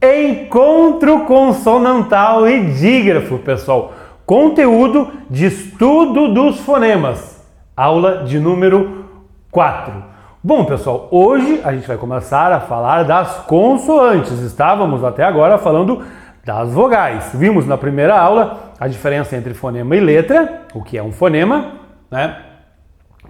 Encontro consonantal e dígrafo, pessoal. Conteúdo de estudo dos fonemas. Aula de número 4. Bom, pessoal, hoje a gente vai começar a falar das consoantes. Estávamos até agora falando das vogais. Vimos na primeira aula a diferença entre fonema e letra, o que é um fonema, né?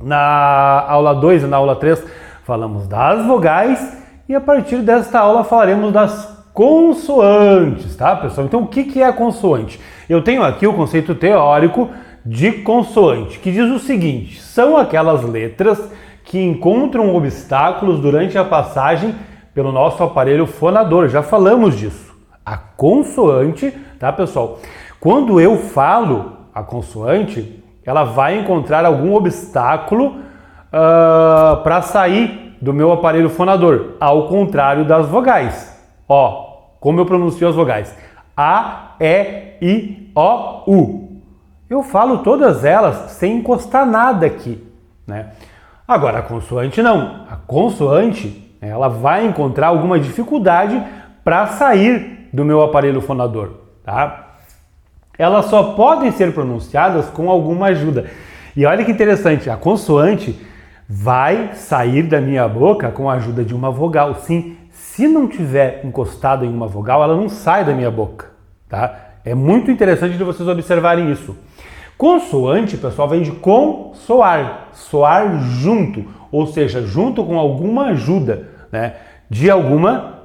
Na aula 2 e na aula 3 falamos das vogais e a partir desta aula falaremos das consoantes, tá, pessoal? Então, o que é a consoante? Eu tenho aqui o conceito teórico de consoante, que diz o seguinte: são aquelas letras que encontram obstáculos durante a passagem pelo nosso aparelho fonador. Já falamos disso. A consoante, tá, pessoal? Quando eu falo a consoante, ela vai encontrar algum obstáculo para sair do meu aparelho fonador, ao contrário das vogais. Ó, como eu pronuncio as vogais: A, E, I, O, U. Eu falo todas elas sem encostar nada aqui, né? Agora, a consoante não. A consoante, ela vai encontrar alguma dificuldade para sair do meu aparelho fonador, tá? Elas só podem ser pronunciadas com alguma ajuda. E olha que interessante, a consoante vai sair da minha boca com a ajuda de uma vogal. Sim, se não tiver encostado em uma vogal, ela não sai da minha boca, tá? É muito interessante de vocês observarem isso. Consoante, pessoal, vem de consoar, soar junto, ou seja, junto com alguma ajuda, né, de alguma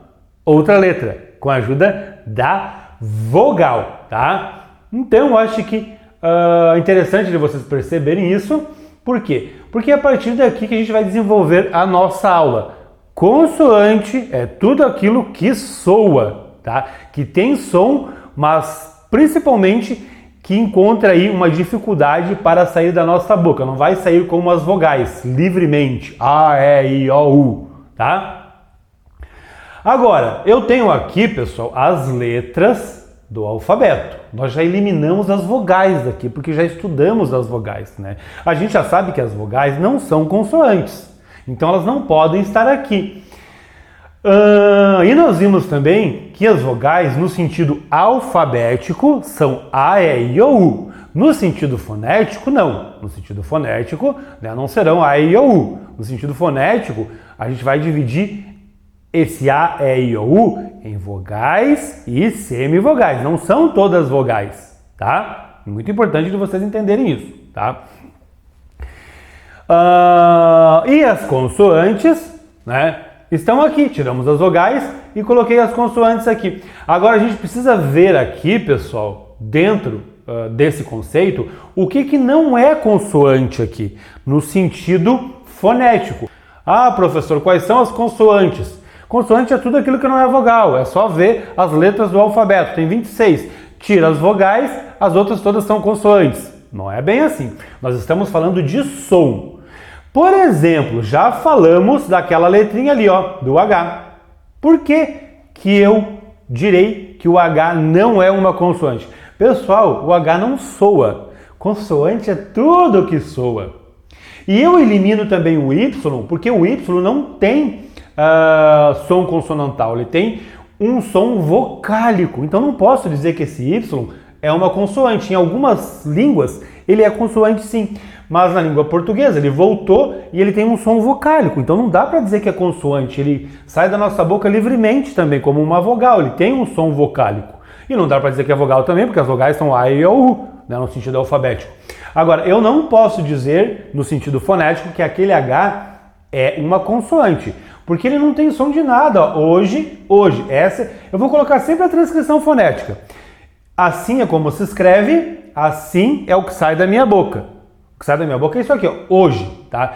outra letra, com a ajuda da vogal, tá? Então, eu acho que é interessante de vocês perceberem isso. Por quê? Porque é a partir daqui que a gente vai desenvolver a nossa aula. Consoante é tudo aquilo que soa, tá? Que tem som, mas principalmente que encontra aí uma dificuldade para sair da nossa boca. Não vai sair como as vogais, livremente. A, E, I, O, U, tá? Agora, eu tenho aqui, pessoal, as letras do alfabeto. Nós já eliminamos as vogais daqui, porque já estudamos as vogais, né? A gente já sabe que as vogais não são consoantes, então elas não podem estar aqui. E nós vimos também que as vogais, no sentido alfabético, são A, E, I, O, U. No sentido fonético, não. No sentido fonético, né, não serão A, E, I, O, U. No sentido fonético, a gente vai dividir esse A, E, I, O, U em vogais e semivogais. Não são todas vogais, tá? Muito importante de vocês entenderem isso, tá? E as consoantes, né, estão aqui. Tiramos as vogais e coloquei as consoantes aqui. Agora a gente precisa ver aqui, pessoal, dentro desse conceito, o que não é consoante aqui, no sentido fonético. Ah, professor, quais são as consoantes? Consoante é tudo aquilo que não é vogal, é só ver as letras do alfabeto, tem 26. Tira as vogais, as outras todas são consoantes. Não é bem assim, nós estamos falando de som. Por exemplo, já falamos daquela letrinha ali, ó, do H. Por que que eu direi que o H não é uma consoante? Pessoal, o H não soa. Consoante é tudo que soa. E eu elimino também o Y, porque o Y não tem som consonantal, ele tem um som vocálico. Então não posso dizer que esse Y é uma consoante. Em algumas línguas ele é consoante sim, mas na língua portuguesa ele voltou e ele tem um som vocálico. Então não dá para dizer que é consoante, ele sai da nossa boca livremente também, como uma vogal, ele tem um som vocálico. E não dá para dizer que é vogal também, porque as vogais são A, E, I, O, U, né, no sentido alfabético. Agora, eu não posso dizer, no sentido fonético, que aquele H é uma consoante, porque ele não tem som de nada. Hoje, essa, eu vou colocar sempre a transcrição fonética. Assim é como se escreve, assim é o que sai da minha boca. O que sai da minha boca é isso aqui, ó, hoje, tá?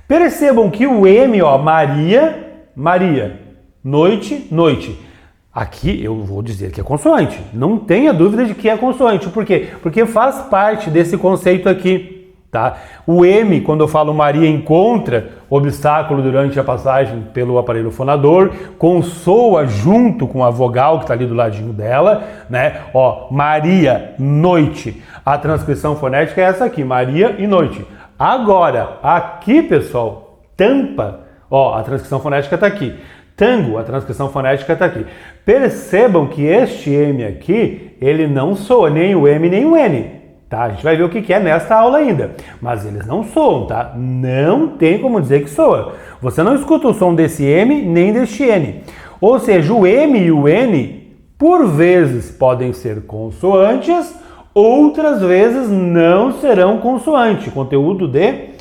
Percebam que o M, ó, Maria, Maria, noite, noite. Aqui eu vou dizer que é consoante. Não tenha dúvida de que é consoante. Por quê? Porque faz parte desse conceito aqui, tá? O M, quando eu falo Maria encontra obstáculo durante a passagem pelo aparelho fonador, consoa junto com a vogal que está ali do ladinho dela, né? Ó, Maria, noite. A transcrição fonética é essa aqui, Maria e noite. Agora, aqui, pessoal, tampa, ó, a transcrição fonética está aqui. Tango, a transcrição fonética está aqui. Percebam que este M aqui, ele não soa nem o M nem o N, tá? A gente vai ver o que é nesta aula ainda, mas eles não soam, tá? Não tem como dizer que soa. Você não escuta o som desse M nem deste N. Ou seja, o M e o N, por vezes, podem ser consoantes, outras vezes não serão consoante. Conteúdo de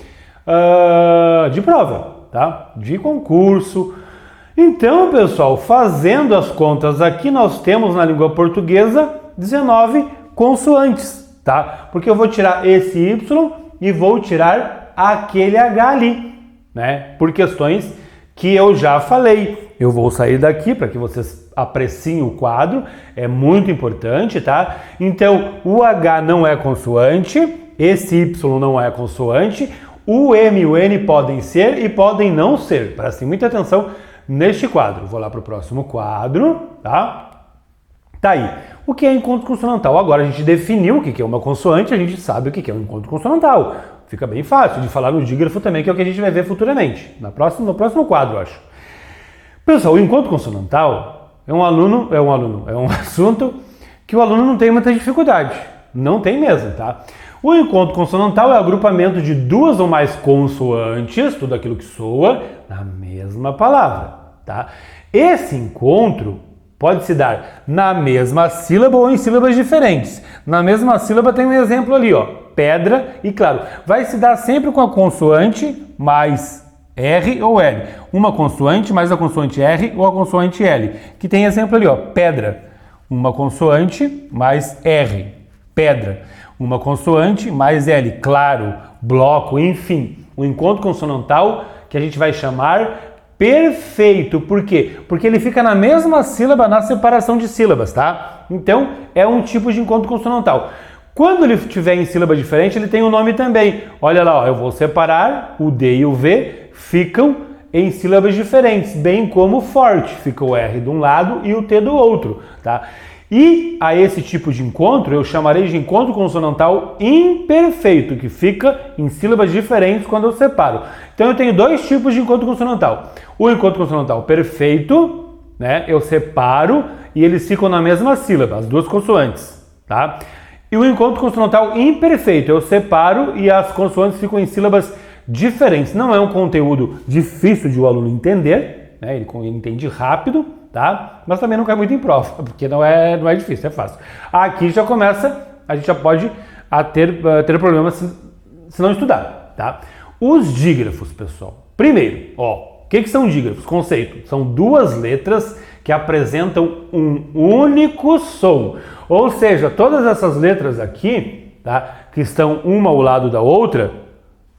prova, tá? De concurso. Então, pessoal, fazendo as contas aqui, nós temos na língua portuguesa 19 consoantes, tá? Porque eu vou tirar esse Y e vou tirar aquele H ali, né? Por questões que eu já falei. Eu vou sair daqui para que vocês apreciem o quadro, é muito importante, tá? Então, o H não é consoante, esse Y não é consoante, o M e o N podem ser e podem não ser. Prestem muita atenção neste quadro. Vou lá para o próximo quadro, tá? Tá aí. O que é encontro consonantal? Agora a gente definiu o que é uma consoante, a gente sabe o que é um encontro consonantal. Fica bem fácil de falar no dígrafo também, que é o que a gente vai ver futuramente. No próximo quadro, eu acho. Pessoal, o encontro consonantal é um assunto que o aluno não tem muita dificuldade. Não tem mesmo, tá? O encontro consonantal é o agrupamento de duas ou mais consoantes, tudo aquilo que soa, na mesma palavra, tá? Esse encontro pode se dar na mesma sílaba ou em sílabas diferentes. Na mesma sílaba tem um exemplo ali, ó, pedra, e claro, vai se dar sempre com a consoante mais R ou L. Uma consoante mais a consoante R ou a consoante L, que tem exemplo ali, ó, pedra. Uma consoante mais R, pedra. Uma consoante mais L, claro, bloco, enfim. O encontro consonantal que a gente vai chamar perfeito. Por quê? Porque ele fica na mesma sílaba na separação de sílabas, tá? Então, é um tipo de encontro consonantal. Quando ele estiver em sílaba diferente, ele tem um nome também. Olha lá, ó, eu vou separar o D e o V, ficam em sílabas diferentes, bem como forte. Fica o R de um lado e o T do outro, tá? E a esse tipo de encontro eu chamarei de encontro consonantal imperfeito, que fica em sílabas diferentes quando eu separo. Então eu tenho dois tipos de encontro consonantal. O encontro consonantal perfeito, né? Eu separo e eles ficam na mesma sílaba, as duas consoantes, tá? E o encontro consonantal imperfeito, eu separo e as consoantes ficam em sílabas diferentes. Não é um conteúdo difícil de o aluno entender, né? Ele entende rápido, tá? Mas também não cai muito em prova, porque não é difícil, é fácil. Aqui já começa, a gente já pode ter problemas se não estudar, tá? Os dígrafos, pessoal. Primeiro, ó, o que são dígrafos? Conceito. São duas letras que apresentam um único som. Ou seja, todas essas letras aqui, tá? Que estão uma ao lado da outra,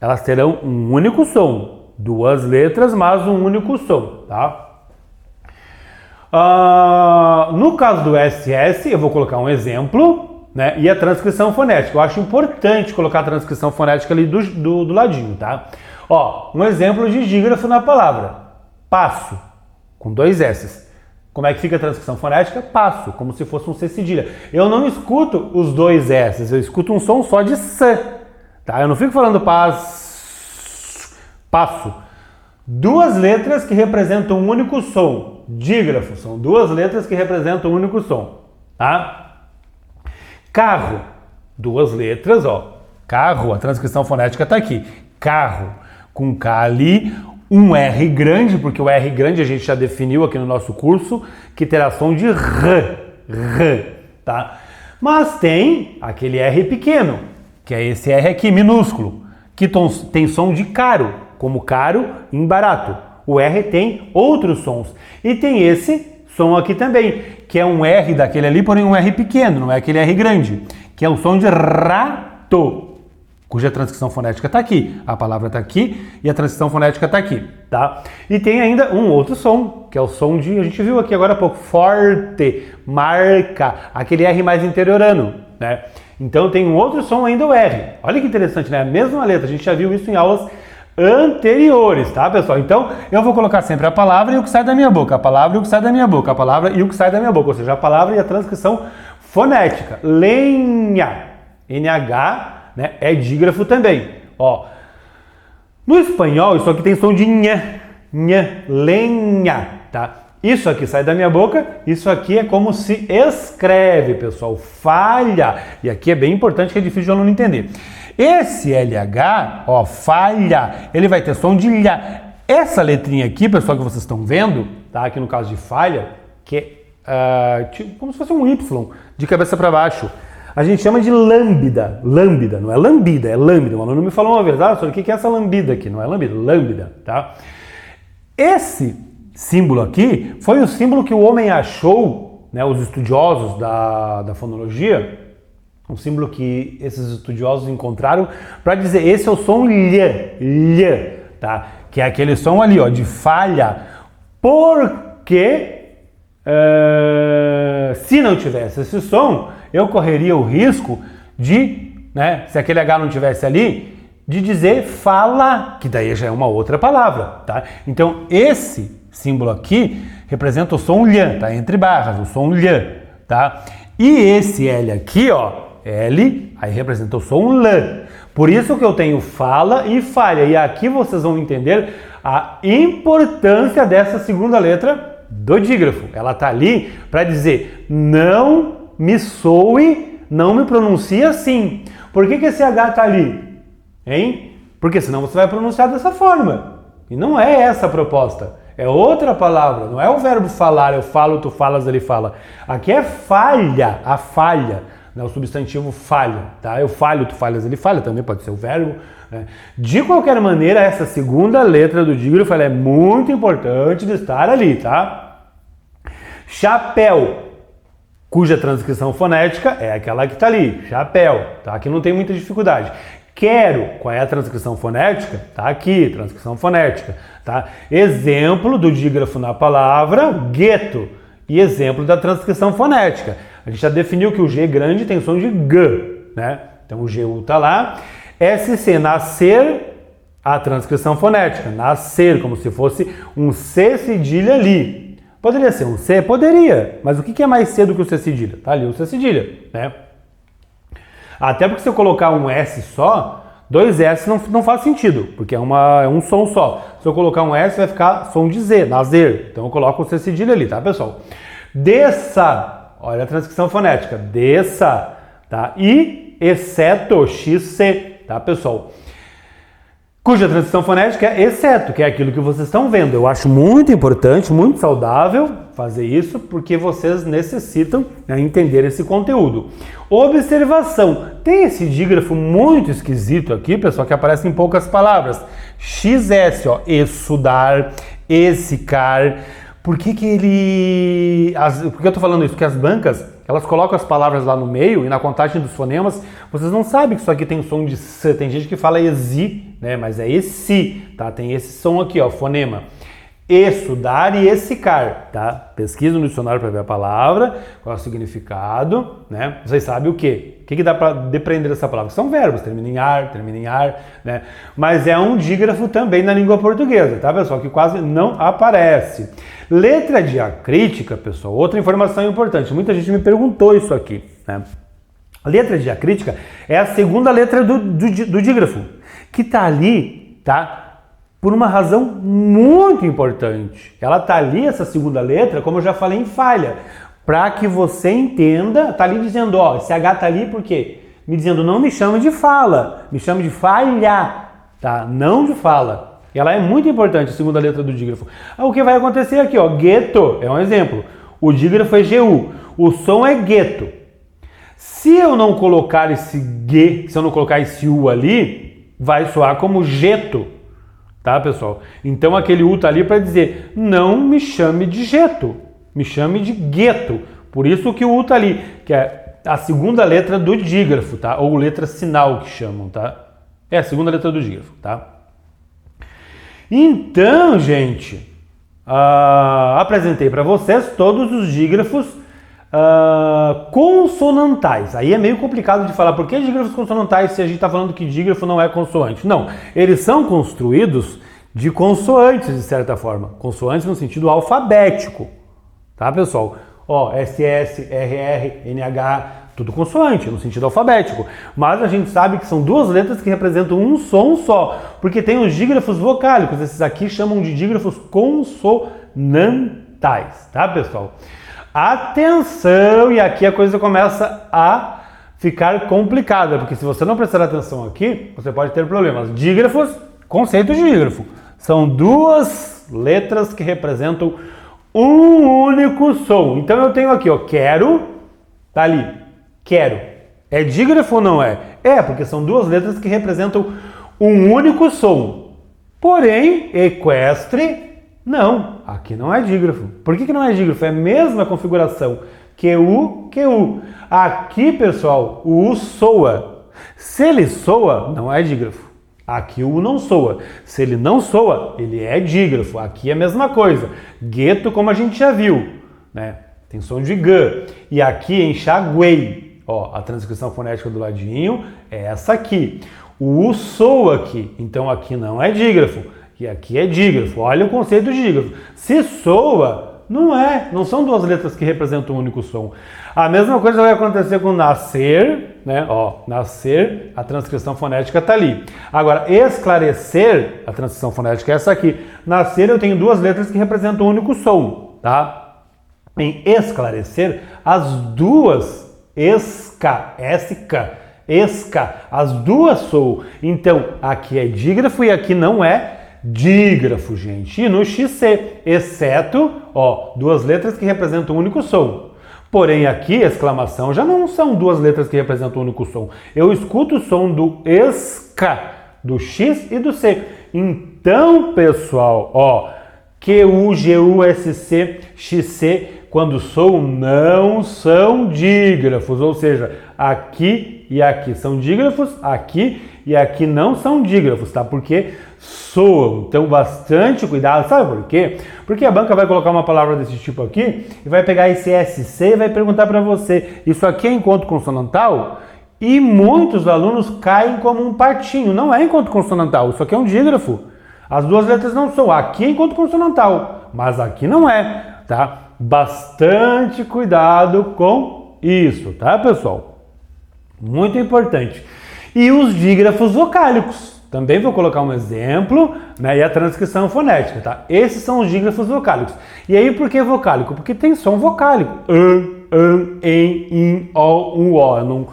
elas terão um único som. Duas letras, mas um único som, tá? No caso do SS, eu vou colocar um exemplo, né? E a transcrição fonética. Eu acho importante colocar a transcrição fonética ali do ladinho, tá? Ó, um exemplo de dígrafo na palavra. Passo, com dois S's. Como é que fica a transcrição fonética? Passo, como se fosse um C cedilha. Eu não escuto os dois S's, eu escuto um som só de S, tá? Eu não fico falando passo. Duas letras que representam um único som. Dígrafo, são duas letras que representam um único som, tá? Carro, duas letras, ó. Carro, a transcrição fonética tá aqui. Carro, com K ali, um R grande, porque o R grande a gente já definiu aqui no nosso curso, que terá som de R, tá? Mas tem aquele R pequeno, que é esse R aqui, minúsculo, que tem som de caro, como caro em barato. O R tem outros sons. E tem esse som aqui também, que é um R daquele ali, porém um R pequeno, não é aquele R grande, que é o som de rato, cuja transcrição fonética está aqui. A palavra está aqui e a transcrição fonética está aqui, tá? E tem ainda um outro som, que é o som de, a gente viu aqui agora há pouco, forte, marca, aquele R mais interiorano, né? Então tem um outro som ainda, o R. Olha que interessante, né? A mesma letra, a gente já viu isso em aulas anteriores, tá, pessoal? Então, eu vou colocar sempre a palavra e o que sai da minha boca, a palavra e o que sai da minha boca, a palavra e o que sai da minha boca, ou seja, a palavra e a transcrição fonética. Lenha, NH, né, é dígrafo também, ó. No espanhol, isso aqui tem som de nha, lenha, tá? tá? Isso aqui sai da minha boca, isso aqui é como se escreve, pessoal, falha. E aqui é bem importante, que é difícil de aluno entender. Esse LH, ó, falha, ele vai ter som de lha. Essa letrinha aqui, pessoal, que vocês estão vendo, tá? Aqui no caso de falha, que é tipo, como se fosse um Y, de cabeça para baixo. A gente chama de lambda. Lambda, não é lambida, é lambda. O aluno me falou uma vez, sobre o que é essa lambida aqui, não é lambida, lambda, tá? Esse símbolo aqui foi o símbolo que o homem achou, né, os estudiosos da fonologia, um símbolo que esses estudiosos encontraram para dizer, esse é o som lh, tá? Que é aquele som ali, ó, de falha, porque se não tivesse esse som, eu correria o risco de, né, se aquele H não tivesse ali, de dizer fala, que daí já é uma outra palavra, tá? Então esse símbolo aqui representa o som lh, tá? Entre barras, o som lh, tá? E esse L aqui, ó, L, aí representa o som L. Por isso que eu tenho fala e falha. E aqui vocês vão entender a importância dessa segunda letra do dígrafo. Ela tá ali para dizer, não me soe, não me pronuncie assim. Por que esse H tá ali? Hein? Porque senão você vai pronunciar dessa forma. E não é essa a proposta. É outra palavra. Não é o verbo falar, eu falo, tu falas, ele fala. Aqui é falha, a falha. O substantivo falha, tá? Eu falho, tu falhas, ele falha, também pode ser o verbo. Né? De qualquer maneira, essa segunda letra do dígrafo ela é muito importante de estar ali, tá? Chapéu, cuja transcrição fonética é aquela que está ali, chapéu, tá? Aqui não tem muita dificuldade. Quero, qual é a transcrição fonética? Tá aqui, transcrição fonética, tá? Exemplo do dígrafo na palavra gueto e exemplo da transcrição fonética. A gente já definiu que o G grande tem som de G, né? Então o GU tá lá. SC, nascer, a transcrição fonética. Nascer, como se fosse um C cedilha ali. Poderia ser um C? Poderia. Mas o que é mais C do que o C cedilha? Tá ali o C cedilha, né? Até porque se eu colocar um S só, dois S não faz sentido, porque é um som só. Se eu colocar um S, vai ficar som de Z, nazer. Então eu coloco o C cedilha ali, tá, pessoal? Desça. Olha a transcrição fonética, desça, tá? E exceto, XC, tá, pessoal? Cuja transcrição fonética é exceto, que é aquilo que vocês estão vendo. Eu acho muito importante, muito saudável fazer isso, porque vocês necessitam, né, entender esse conteúdo. Observação, tem esse dígrafo muito esquisito aqui, pessoal, que aparece em poucas palavras. XS, ó, estudar, exsicar. Por que eu tô falando isso? Porque as bancas, elas colocam as palavras lá no meio e na contagem dos fonemas, vocês não sabem que isso aqui tem o som de S. Tem gente que fala esi, né? Mas é esse, tá? Tem esse som aqui, ó, fonema. Estudar e exsicar, tá? Pesquisa no dicionário para ver a palavra, qual é o significado, né? Vocês sabem o quê? O que dá para depreender dessa palavra? São verbos, termina em ar, né? Mas é um dígrafo também na língua portuguesa, tá, pessoal? Que quase não aparece. Letra diacrítica, pessoal, outra informação importante. Muita gente me perguntou isso aqui, né? A letra diacrítica é a segunda letra do dígrafo, que tá ali, tá? Por uma razão muito importante. Ela tá ali, essa segunda letra, como eu já falei, em falha. Para que você entenda, tá ali dizendo, ó, esse H tá ali por quê? Me dizendo, não me chame de fala, me chame de falha, tá? Não de fala. E ela é muito importante, a segunda letra do dígrafo. O que vai acontecer aqui, ó, gueto, é um exemplo. O dígrafo é GU, o som é gueto. Se eu não colocar esse G, se eu não colocar esse U ali, vai soar como jeto, tá, pessoal? Então aquele U tá ali para dizer, não me chame de jeto, me chame de gueto. Por isso que o U tá ali, que é a segunda letra do dígrafo, tá? Ou letra sinal que chamam, tá? É a segunda letra do dígrafo, tá? Então, gente, apresentei para vocês todos os dígrafos consonantais. Aí é meio complicado de falar, por que dígrafos consonantais se a gente está falando que dígrafo não é consoante? Não, eles são construídos de consoantes, de certa forma. Consoantes no sentido alfabético, tá, pessoal? Ó, SS, RR, NH, tudo consoante, no sentido alfabético. Mas a gente sabe que são duas letras que representam um som só, porque tem os dígrafos vocálicos. Esses aqui chamam de dígrafos consonantais. consonantais, tá, pessoal? Atenção, e aqui a coisa começa a ficar complicada, porque se você não prestar atenção aqui, você pode ter problemas. Dígrafos, conceito de dígrafo, são duas letras que representam um único som. Então eu tenho aqui, ó, quero, tá ali, quero. É dígrafo ou não é? É, porque são duas letras que representam um único som. Porém, equestre, não. Aqui não é dígrafo. Por que não é dígrafo? É a mesma configuração. QU, QU. Aqui, pessoal, o U soa. Se ele soa, não é dígrafo. Aqui o U não soa. Se ele não soa, ele é dígrafo. Aqui é a mesma coisa. Gueto, como a gente já viu, né? Tem som de G. E aqui enxaguei. Ó, a transcrição fonética do ladinho é essa aqui. O U soa aqui. Então aqui não é dígrafo. E aqui é dígrafo. Olha o conceito de dígrafo. Se soa, não são duas letras que representam um único som. A mesma coisa vai acontecer com nascer, né? Ó, nascer, a transcrição fonética tá ali. Agora, esclarecer, a transcrição fonética é essa aqui. Nascer eu tenho duas letras que representam um único som, tá? Em esclarecer, as duas, esca, as duas soam. Então, aqui é dígrafo e aqui não é dígrafo, gente. E no XC, exceto, ó, duas letras que representam um único som. Porém, aqui, exclamação, já não são duas letras que representam um único som. Eu escuto o som do esca, do X e do C. Então, pessoal, ó, QU, GU, SC, XC, quando soam, não são dígrafos. Ou seja, aqui e aqui são dígrafos, aqui e aqui não são dígrafos, tá? Porque soam. Então, bastante cuidado. Sabe por quê? Porque a banca vai colocar uma palavra desse tipo aqui e vai pegar esse SC e vai perguntar para você, isso aqui é encontro consonantal? E muitos alunos caem como um patinho. Não é encontro consonantal, isso aqui é um dígrafo. As duas letras não são. Aqui é encontro consonantal, mas aqui não é, tá? Bastante cuidado com isso, tá, pessoal? Muito importante. E os dígrafos vocálicos. Também vou colocar um exemplo, né, e a transcrição fonética, tá? Esses são os dígrafos vocálicos. E aí, por que vocálico? Porque tem som vocálico. Em, in, o. Não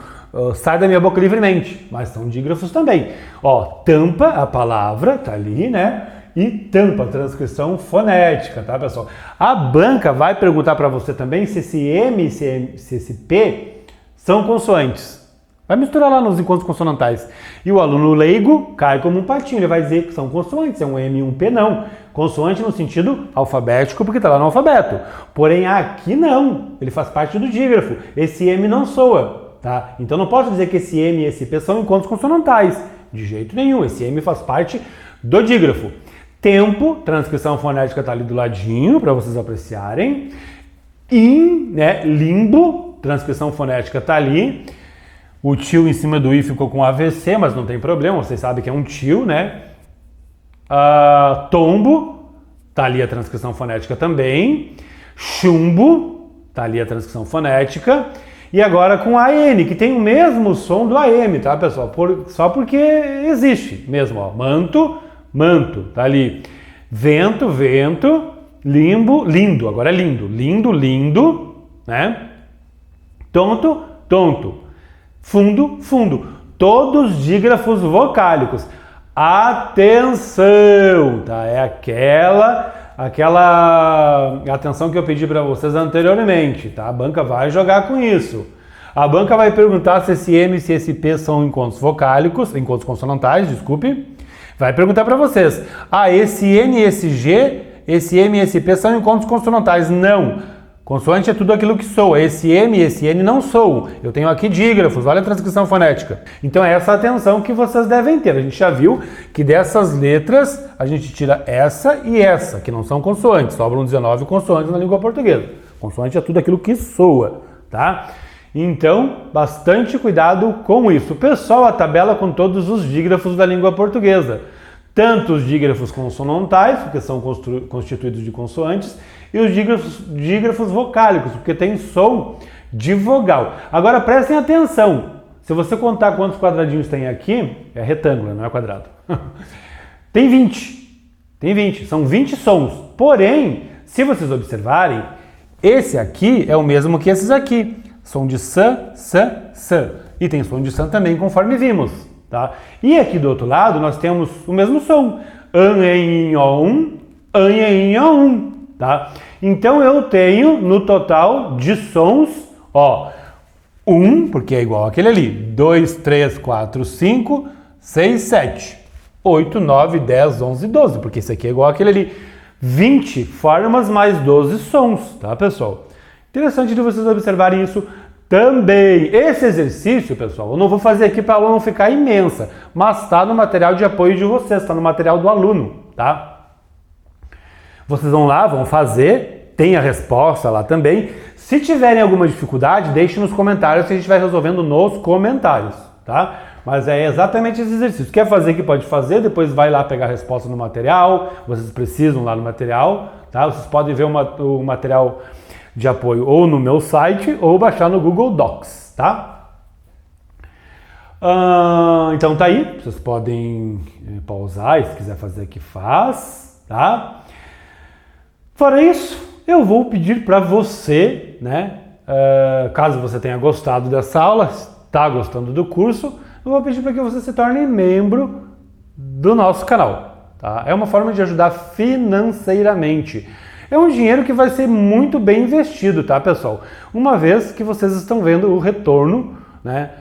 sai da minha boca livremente, mas são dígrafos também. Ó, tampa a palavra, tá ali, né? E tampa a transcrição fonética, tá, pessoal? A banca vai perguntar para você também se esse M e se esse P são consoantes. Vai misturar lá nos encontros consonantais. E o aluno leigo cai como um patinho. Ele vai dizer que são consoantes, é um M e um P, não. Consoante no sentido alfabético, porque está lá no alfabeto. Porém, aqui não. Ele faz parte do dígrafo. Esse M não soa, tá? Então não posso dizer que esse M e esse P são encontros consonantais. De jeito nenhum. Esse M faz parte do dígrafo. Tempo, transcrição fonética está ali do ladinho, para vocês apreciarem. In, né? Limbo, transcrição fonética está ali. O tio em cima do I ficou com AVC, mas não tem problema, vocês sabem que é um tio, né? Tombo, tá ali a transcrição fonética também. Chumbo, tá ali a transcrição fonética. E agora com AN, que tem o mesmo som do AM, tá, pessoal? Só porque existe mesmo, ó. Manto, manto, tá ali. Vento, vento. Limbo, lindo, agora é lindo. Lindo, lindo, né? Tonto, tonto. Fundo, fundo. Todos dígrafos vocálicos. Atenção, tá? É aquela atenção que eu pedi para vocês anteriormente, tá? A banca vai jogar com isso. A banca vai perguntar se esse M e se esse P são encontros vocálicos, encontros consonantais, desculpe. Vai perguntar para vocês. Esse N e esse G, esse M e esse P são encontros consonantais. Não. Consoante é tudo aquilo que soa. Esse M e esse N não soam. Eu tenho aqui dígrafos, olha a transcrição fonética. Então é essa atenção que vocês devem ter. A gente já viu que dessas letras a gente tira essa e essa, que não são consoantes. Sobram 19 consoantes na língua portuguesa. Consoante é tudo aquilo que soa, tá? Então, bastante cuidado com isso. Pessoal, a tabela com todos os dígrafos da língua portuguesa. Tanto os dígrafos consonantais, porque são constituídos de consoantes, e os dígrafos vocálicos, porque tem som de vogal. Agora prestem atenção, se você contar quantos quadradinhos tem aqui, é retângulo, não é quadrado. Tem 20, são 20 sons. Porém, Se vocês observarem, esse aqui é o mesmo que esses aqui. Som de san, san. E tem som de san também, conforme vimos, tá? E aqui do outro lado nós temos o mesmo som. An, em, on, an, em, on, tá? Então eu tenho no total de sons, ó, 1, porque é igual àquele ali, 2, 3, 4, 5, 6, 7, 8, 9, 10, 11, 12, porque esse aqui é igual àquele ali. 20 formas mais 12 sons, tá, pessoal? Interessante de vocês observarem isso também. Esse exercício, pessoal, eu não vou fazer aqui para a aula não ficar imensa, mas está no material de apoio de vocês, está no material do aluno, tá? Vocês vão lá, vão fazer, tem a resposta lá também. Se tiverem alguma dificuldade, deixe nos comentários que a gente vai resolvendo nos comentários, tá? Mas é exatamente esse exercício. Quer fazer que pode fazer, depois vai lá pegar a resposta no material, vocês precisam lá no material, tá? Vocês podem ver o material de apoio ou no meu site ou baixar no Google Docs, tá? Então tá aí, vocês podem pausar e se quiser fazer aqui faz, tá? Fora isso, eu vou pedir para você, né? Caso você tenha gostado dessa aula, está gostando do curso, eu vou pedir para que você se torne membro do nosso canal, tá? É uma forma de ajudar financeiramente. É um dinheiro que vai ser muito bem investido, tá, pessoal? Uma vez que vocês estão vendo o retorno, né,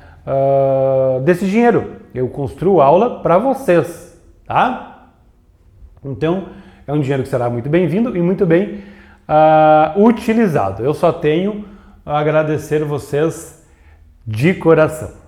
desse dinheiro. Eu construo aula para vocês, tá? Então, é um dinheiro que será muito bem-vindo e muito bem utilizado. Eu só tenho a agradecer vocês de coração.